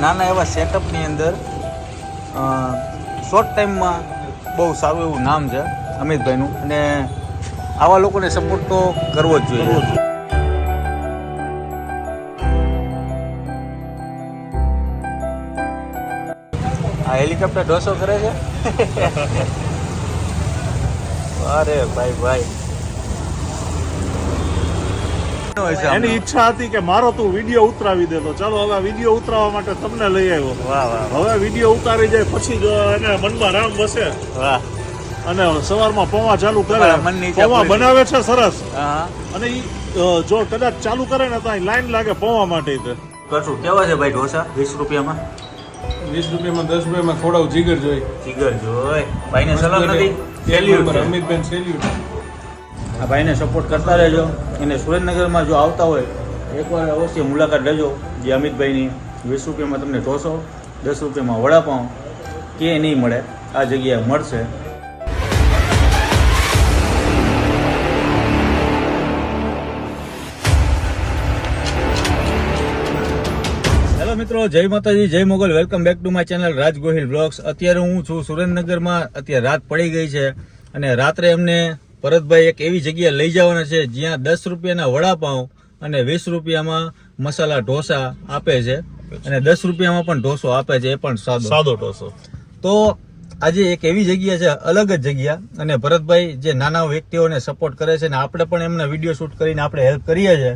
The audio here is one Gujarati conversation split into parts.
નાના એવા સેટઅપની અંદર શોર્ટ ટાઈમમાં બહુ સારું એવું નામ છે અમિતભાઈનું, અને આવા લોકોને સપોર્ટ તો કરવો જ જોઈએ. આ હેલિકોપ્ટર ઢોસો કરે છે. અરે ભાઈ ભાઈ, એની ઈચ્છા હતી કે મારો તું વિડીયો ઉતરાવી દેતો. ચાલો હવે વિડીયો ઉતરાવવા માટે તમને લઈ આવ્યો. વાહ વાહ. હવે વિડીયો ઉતારી જાય પછી જો એને મનમાં રામ વસે. વાહ. અને સવારમાં પૌવા ચાલુ કરે, મનની પૌવા બનાવે છે સરસ. હા. અને ઈ જો કદાચ ચાલુ કરે ને તો અહીં લાઈન લાગે પૌવા માટે. કરશું કેવા છે ભાઈ ઢોસા? 20 રૂપિયામાં 20 રૂપિયામાં 10 રૂપિયામાં ખોડાવ જીગર જોઈ. જીગર જોઈ. ભાઈને સલામ નથી. Salute Amitbhai salute. આ ભાઈને સપોર્ટ કરતા રહેજો. એને સુરેન્દ્રનગરમાં જો આવતા હોય એકવાર અવશ્ય મુલાકાત લેજો. જે અમિતભાઈની 20 રૂપિયામાં તમને ઢોસો, 10 રૂપિયામાં વડાપાઉં કે નહીં મળે, આ જગ્યાએ મળશે. હેલો મિત્રો, જય માતાજી, જય Mogal. Welcome back to my channel Raj Gohil blogs. અત્યારે હું છું સુરેન્દ્રનગરમાં. અત્યારે રાત પડી ગઈ છે અને રાત્રે અમને ભરતભાઈ એક એવી જગ્યાએ લઈ જવાના છે જ્યાં 10 રૂપિયાના વડાપાઉં અને 20 રૂપિયામાં મસાલા ઢોસા આપે છે, અને 10 રૂપિયામાં પણ ઢોસો આપે છે, એ પણ સાદો ઢોસો. તો આજે એક એવી જગ્યા છે, અલગ જ જગ્યા. અને ભરતભાઈ જે નાના વ્યક્તિઓને સપોર્ટ કરે છે ને આપણે પણ એમના વિડીયો શૂટ કરીને આપણે હેલ્પ કરીએ છીએ.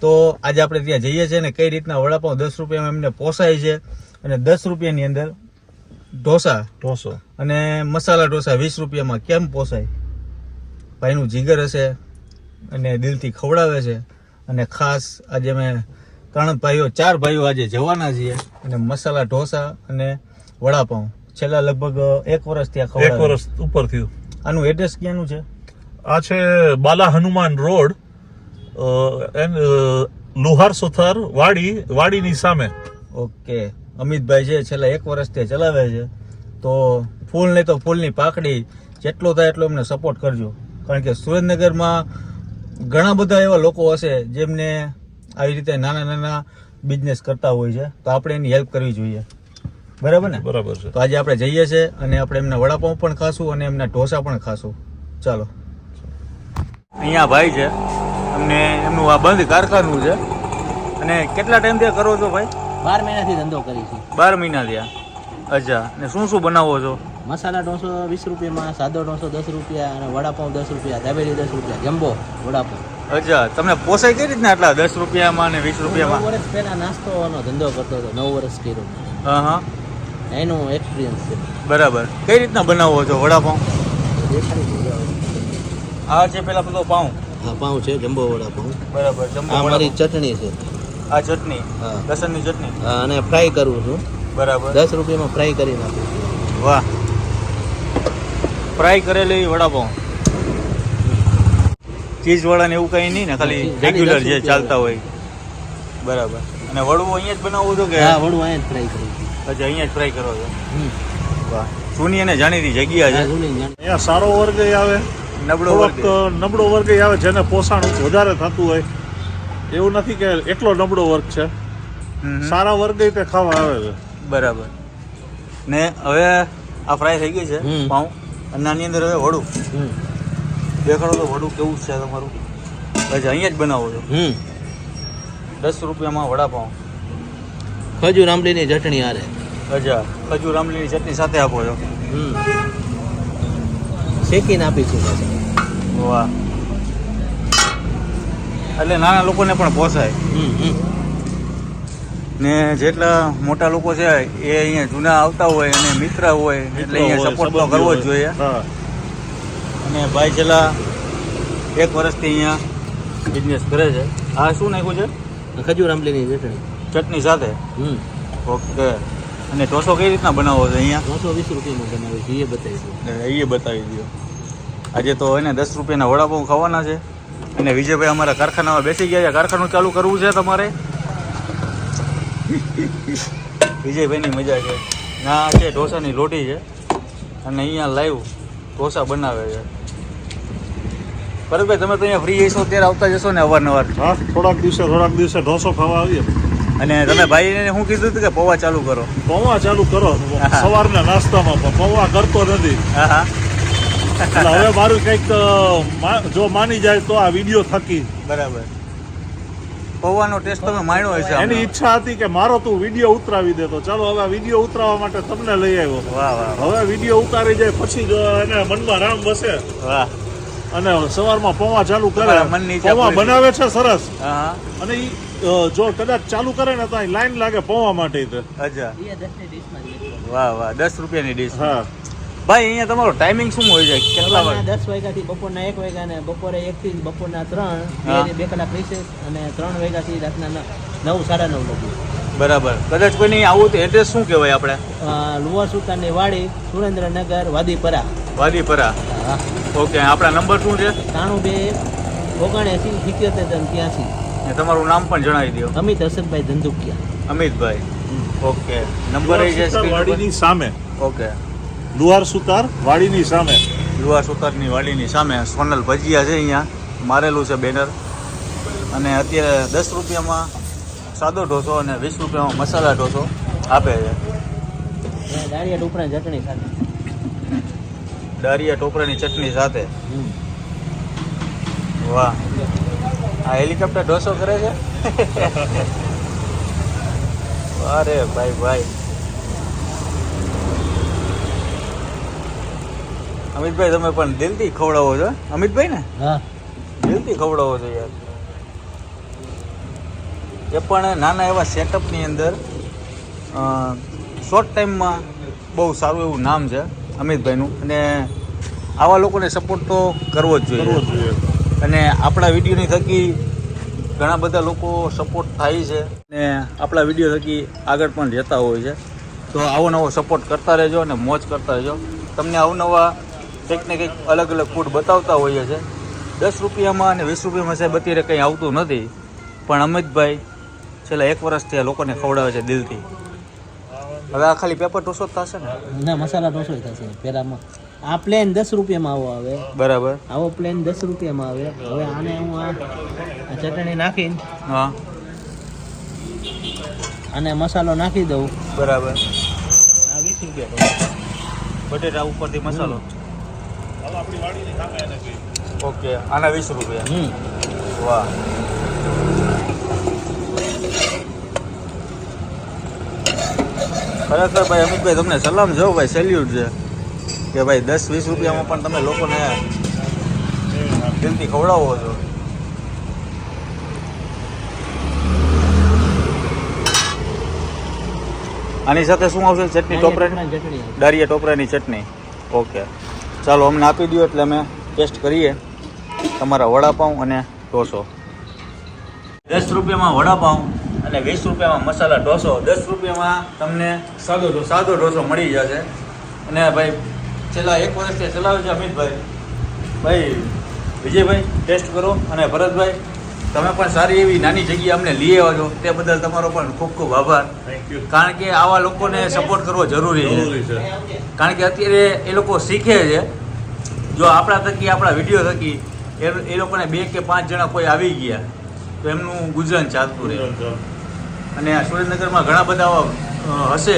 તો આજે આપણે ત્યાં જઈએ છીએ ને કઈ રીતના વડાપાઉં 10 રૂપિયામાં એમને પોસાય છે, અને 10 રૂપિયાની અંદર ઢોસો અને મસાલા ઢોસા 20 રૂપિયામાં કેમ પોસાય. ભાઈનું જીગર હશે અને દિલથી ખવડાવે છે. અને ખાસ આજે અમે 4 ભાઈઓ આજે જવાના છીએ, અને મસાલા ઢોસા અને વડાપાઉં છેલ્લા લગભગ 1 વર્ષ ત્યાં ખવડાવે. 1 વર્ષ ઉપર થયું. આનું એડ્રેસ ક્યાંનું છે? આ છે બાલા હનુમાન રોડ, લુહાર સુથાર વાડીની સામે. ઓકે. અમિતભાઈ છે છેલ્લા 1 વર્ષ ત્યાં ચલાવે છે. તો ફૂલ નહીં તો ફૂલની પાકડી, જેટલો થાય એટલો એમને સપોર્ટ કરજો. કારણ કે સુરેન્દ્રનગરમાં ઘણા બધા એવા લોકો હશે જેમને આવી રીતે નાના નાના બિઝનેસ કરતા હોય છે, તો આપણે એની હેલ્પ કરવી જોઈએ. બરાબર ને? બરાબર છે. તો આજે આપણે જઈએ છીએ અને આપણે એમના વડાપાઉં પણ ખાશું અને એમના ઢોસા પણ ખાશું. ચાલો. અહીંયા ભાઈ છે, અમને એમનું આ બંધ કારખાનું છે. અને કેટલા ટાઈમથી કરો છો ભાઈ? 12 મહિનાથી ધંધો કરી છે. 12 મહિના થયા. અચ્છા. ને શું શું બનાવો છો? મસાલા ઢોસો 20 રૂપિયામાં, સાદો ઢોસો 10 રૂપિયા, અને વડાપાઉં 10 રૂપિયા, દાબેલી 10 રૂપિયા, જમ્બો વડાપાઉં. અચ્છા. તમને પોસાય કઈ રીતના આટલા 10 રૂપિયામાં અને 20 રૂપિયામાં? 9 વર્ષ પહેલા નાસ્તોનો ધંધો કરતો હતો. 9 વર્ષ કર્યો. હા. એનો એક્સપિરિયન્સ છે. બરાબર. કઈ રીતના બનાવો છો વડાપાઉં? આ છે પેલા બધો પાઉં. હા, પાઉં છે, જમ્બો વડાપાઉં. બરાબર. જમ્બો. આ મારી ચટણી છે. આ ચટણી. હા. લસણની ચટણી. હા, અને ફ્રાય કરું છું. બરાબર. 10 રૂપિયામાં ફ્રાય કરી નાખું છું. વાહ. ફ્રાય કરેલી વડાપાઉં, ચીઝ વાળા ને એવું કઈ નહીં ને, ખાલી રેગ્યુલર જે ચાલતા હોય. બરાબર. અને વડવું અહીંયા જ બનાવો છો કે? હા, વડું અહીંયા જ ફ્રાય કરું છું. અચ્છા, અહીંયા જ ફ્રાય કરો છો. વાહ. જૂની અને જાણીતી જગ્યા છે. અહીંયા સારો વર્ગ આવે, નબળો વર્ગ. નબળો વર્ગ આવે જેને પોષણ વધારે થતું હોય. એવું નથી કે એટલો નબળો વર્ગ છે. સારા વર્ગ તે ખાવા આવે છે. બરાબર. ને હવે આ ફ્રાય થઈ ગઈ છે પાઉં, અને આની અંદર હવે વડું દેખાડો તો. વડું કેવું છે તમારું? અચ્છા, અહીંયા જ બનાવો છો. 10 રૂપિયામાં વડાપાઉં, ખજૂર આંબલીની ચટણી હારે. અચ્છા. ખજૂર આંબલીની ચટણી સાથે આપો છો? શેકીને આપી છે. વાહ. એટલે નાના લોકોને પણ પોસાય. ને જેટલા મોટા લોકો છે એ અહીંયા જૂના આવતા હોય અને મિત્ર હોય એટલે અહીંયા સપોર્ટ તો કરવો જ જોઈએ. અને ભાઈ છેલ્લા 1 વર્ષથી અહીંયા બિઝનેસ કરે છે. આ શું નાખ્યું છે? ખજૂર આંબલીની ચટણી. ચટણી સાથે. ઓકે. અને ઢોસો કઈ રીતના બનાવો છો અહીંયા? 220 રૂપિયામાં બનાવે છે, એ બતાવી દો. એ બતાવી દો. આજે તો એને 10 રૂપિયાના વડાપાઉં ખાવાના છે. અને વિજયભાઈ અમારા કારખાનામાં બેસી ગયા છે. કારખાનું ચાલુ કરવું છે તમારે? વિજયભાઈની મજા છે. ના છે ઢોસાની લોટી છે, અને અહીંયા લાઈવ ઢોસા બનાવે છે. ભરતભાઈ, તમે તો અહીંયા ફ્રી જઈશો ત્યારે આવતા જશો ને અવારનવાર? હા, થોડાક દિવસે ઢોસો ખાવા આવીએ. અને તમે ભાઈને શું કીધું હતું કે પૌવા ચાલુ કરો? પૌવા ચાલુ કરો સવારના નાસ્તામાં, પણ પૌવા કરતો નથી. હા હા એટલે હવે મારું કંઈક જો માની જાય તો આ વિડીયો થકી બરાબર. પૌવાનો ટેસ્ટ તમે માણ્યો હશે એની આમનો? ઈચ્છા હતી કે મારો તું વિડીયો ઉતરાવી દેતો. ચાલો હવે વિડીયો ઉતરાવવા માટે તમને લઈ આવ્યો. વાહ વાહ હવે વિડીયો ઉતારી જાય પછી જો એને મનમાં રામ બસે વાહ. અને સવારમાં પૌવા ચાલુ કરે. તમારા મનની ઈચ્છા પૌવા પૂરી બનાવે છે સરસ. હા હા અને ઈ જો કદાચ ચાલુ કરે ને તો અહીં લાઈન લાગે પૌવા માટે. અચ્છા. એ 10 ની ડીશમાં જ વેચવાનું. વાહ વાહ. 10 રૂપિયાની ડીશ. હા ભાઈ અહીંયા તમારો ટાઈમિંગ શું હોય છે? કેટલા વાગે? સવારના 10 વાગ્યાથી બપોરના 1 વાગ્યા અને બપોરે 1 થી બપોરના 3 હા. 2 કલાક રિસેસ અને 3 વાગ્યાથી રાતના 9 સાડા 9 લગી. બરાબર. કદાચ કોઈ નહીં આવું તો એડ્રેસ શું કહેવાય આપણે? લુવા સુલતાનની વાડી, સુરેન્દ્રનગર, વાદીપરા. વાદીપરા. હા. ઓકે. આપણા નંબર શું છે? 92 ને તમારું નામ પણ જણાવી દો. અમિત હસનભાઈ ધંધુકિયા. અમિતભાઈ. ઓકે. નંબર એ છે screen ઉપર? વાડીની સામે, ઓકે. લુહાર સુતાર વાડીની સામે. લુવા સુતારની વાડીની સામે સોનલ ભજીયા છે, અહીંયા મારેલું છે બેનર. અને અત્યારે 10 રૂપિયામાં સાદો ઢોસો અને 20 રૂપિયામાં મસાલા ઢોસો આપે છે. દાળિયા ઉપરાંત ચટણી સાથે. દાળિયા ટોપરાની ચટણી સાથે. વાહ. આ હેલિકોપ્ટર ઢોસો કરે છે? અરે ભાઈ ભાઈ. અમિતભાઈ તમે પણ દિલથી ખવડાવો છો? અમિતભાઈ ને હા. દિલથી ખવડાવો છો યાર. એ પણ નાના એવા સેટઅપની અંદર શોર્ટ ટાઈમમાં બહુ સારું એવું નામ છે અમિતભાઈનું. અને આવા લોકોને સપોર્ટ તો કરવો જ જોઈએ. અને આપણા વિડીયોની થકી ઘણા બધા લોકો સપોર્ટ થાય છે અને આપણા વિડીયો થકી આગળ પણ જતા હોય છે. તો આવો નવો સપોર્ટ કરતા રહેજો અને મોજ કરતા રહેજો. તમને અવનવા કંઈક ને કંઈક અલગ અલગ ફૂડ બતાવતા હોઈએ છે. 10 રૂપિયામાં અને 20 રૂપિયામાં સાહેબ અત્યારે કંઈ આવતું નથી, પણ અમિતભાઈ છેલ્લા 1 વર્ષથી આ લોકોને ખવડાવે છે દિલથી. હવે આ ખાલી પેપર ઢોસો જ થશે ને? ના, મસાલા ઢોસો થશે પહેલામાં. આ પ્લેન 10 રૂપિયામાં આવો આવે. બરાબર. આવો પ્લેન 10 રૂપિયામાં આવે. હવે આને હું આ ચટણી નાખીને હા અને મસાલો નાખી દઉં. બરાબર. આ 20 રૂપિયા. બટેટા ઉપરથી મસાલો. આપણી વાડીની સામે એને કહી. ઓકે. આના 20 રૂપિયા. વાહ. ખરેખર ભાઈ અમિતભાઈ તમને સલામ જો ભાઈ, સેલ્યુટ છે કે ભાઈ 10-20 રૂપિયામાં પણ તમે લોકોને દિલથી ખવડાવો છો. આની સાથે શું આવશે? ચટણી ટોપરાની? ચટણી. દાળિયા ટોપરાની ચટણી. ઓકે. ચાલો અમને આપી દો એટલે અમે ટેસ્ટ કરીએ તમારા વડાપાઉં અને ઢોસો. 10 રૂપિયામાં વડાપાઉં અને 20 રૂપિયામાં મસાલા ઢોસો. 10 રૂપિયામાં તમને સાદો ઢોસો. સાદો ઢોસો મળી જશે. અને ભાઈ છેલ્લા 1 વર્ષથી ચલાવે છે અમિતભાઈ. ભાઈ વિજયભાઈ ટેસ્ટ કરો. અને ભરતભાઈ તમે પણ સારી એવી નાની જગ્યાએ અમને લઈ આવ્યા છો તે બદલ તમારો પણ ખૂબ ખૂબ આભાર. Thank you. કારણ કે આવા લોકોને સપોર્ટ કરવો જરૂરી છે. જરૂરી છે. કારણ કે અત્યારે એ લોકો શીખે છે. જો આપણા થકી આપણા વિડીયો થકી એ લોકોને 2 કે 5 જણા કોઈ આવી ગયા તો એમનું ગુજરાન ચાલતું રહે. અને આ સુરેન્દ્રનગરમાં ઘણા બધા હશે,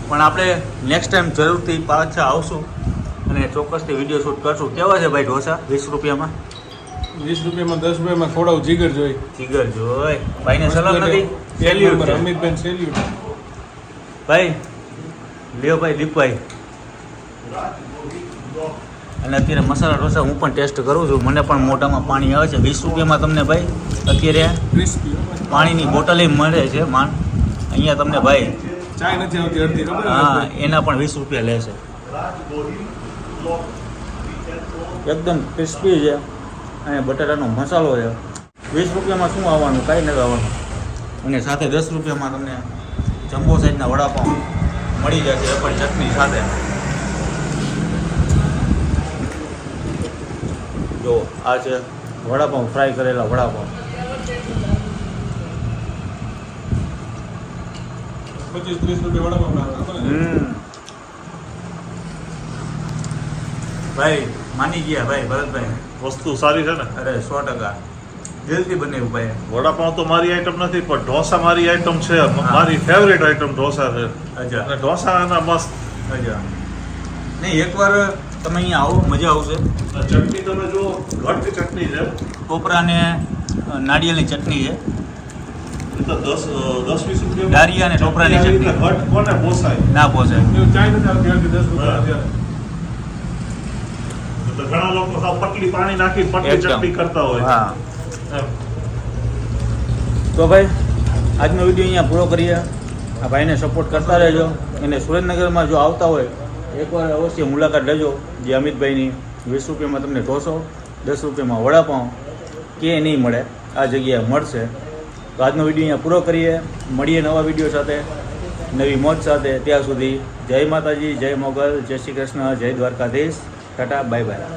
પણ આપણે નેક્સ્ટ ટાઈમ જરૂરથી પાછા આવશું અને ચોક્કસથી વિડીયો શૂટ કરશું. કેવા છે ભાઈ ઢોસા 20 રૂપિયામાં? 20 રૂપિયામાં 10 રૂપિયામાં ખવડાવું જીગર જોઈ. જીગર જોઈ. ભાઈને સલામ નથી? સેલ્યુટ છે. અમિતભાઈ સેલ્યુટ. ભાઈ લ્યો ભાઈ દીપભાઈ. અને અત્યારે મસાલા ઢોસા હું પણ ટેસ્ટ કરું છું. મને પણ મોઢામાં પાણી આવે છે. 20 રૂપિયામાં તમને ભાઈ અત્યારે ક્રિસ્પી. પાણીની બોટલે મળે છે માન. અહીંયા તમને ભાઈ ચાય નથી આવતી અડધી, ખબર હા એના પણ 20 રૂપિયા લેશે. એકદમ ક્રિસ્પી છે અને બટાટાનો મસાલો છે. 20 રૂપિયામાં શું આવવાનું? કાંઈ નથી આવવાનું. અને સાથે 10 રૂપિયામાં તમને જમ્બો સાઈઝના વડાપાઉં મળી જશે, એ પણ ચટણી સાથે. જો આ છે વડાપાઉં, ફ્રાય કરેલા વડાપાઉં. 25-30 રૂપિયા વડાપાઉં આવે. ભાઈ માની ગયા ભાઈ ભરતભાઈ. વસ્તુ સારી છે ને. અરે 100%. દિલથી બનાવ્યું ભાઈ. વડાપાઉં તો મારી આઈટમ નથી પણ ઢોસા મારી આઈટમ છે. મારી ફેવરેટ આઈટમ ઢોસા છે. અચ્છા અને ઢોસા એના મસ્ત. અચ્છા નહીં, એકવાર તમે અહીંયા આવો, મજા આવશે. અને ચટણી તમે જુઓ, ઘટની ચટણી છે. કોપરા ને નાળિયેરની ચટણી છે. એ તો 10-20 રૂપિયા દારિયા અને ટોપરાની ચટણી. ઘટ કોને પોસાય? ના પહોંચે. એવું ચાય નથી આવતી અડધી 10 રૂપિયા અત્યારે. તો ઘણા લોકો સાવ પટલી પાણી નાખી પટલી એકદમ. ચટણી કરતા હોય. હા, એમ. તો ભાઈ આજનો વિડીયો અહીંયા પૂરો કરીએ. આ ભાઈને સપોર્ટ કરતા રહેજો. અને સુરેન્દ્રનગરમાં જો આવતા હોય એકવાર અવશ્ય મુલાકાત લેજો. જે અમિતભાઈની 20 રૂપિયામાં તમને ઢોસો, 10 રૂપિયામાં વડાપાઉં કે નહીં મળે, આ જગ્યાએ મળશે. તો આજનો વિડીયો અહીંયા પૂરો કરીએ. મળીએ નવા વિડીયો સાથે, નવી મોજ સાથે. ત્યાં સુધી જય માતાજી, જય મોગલ, જય શ્રી કૃષ્ણ, જય દ્વારકાધીશ. Tata, bye bye.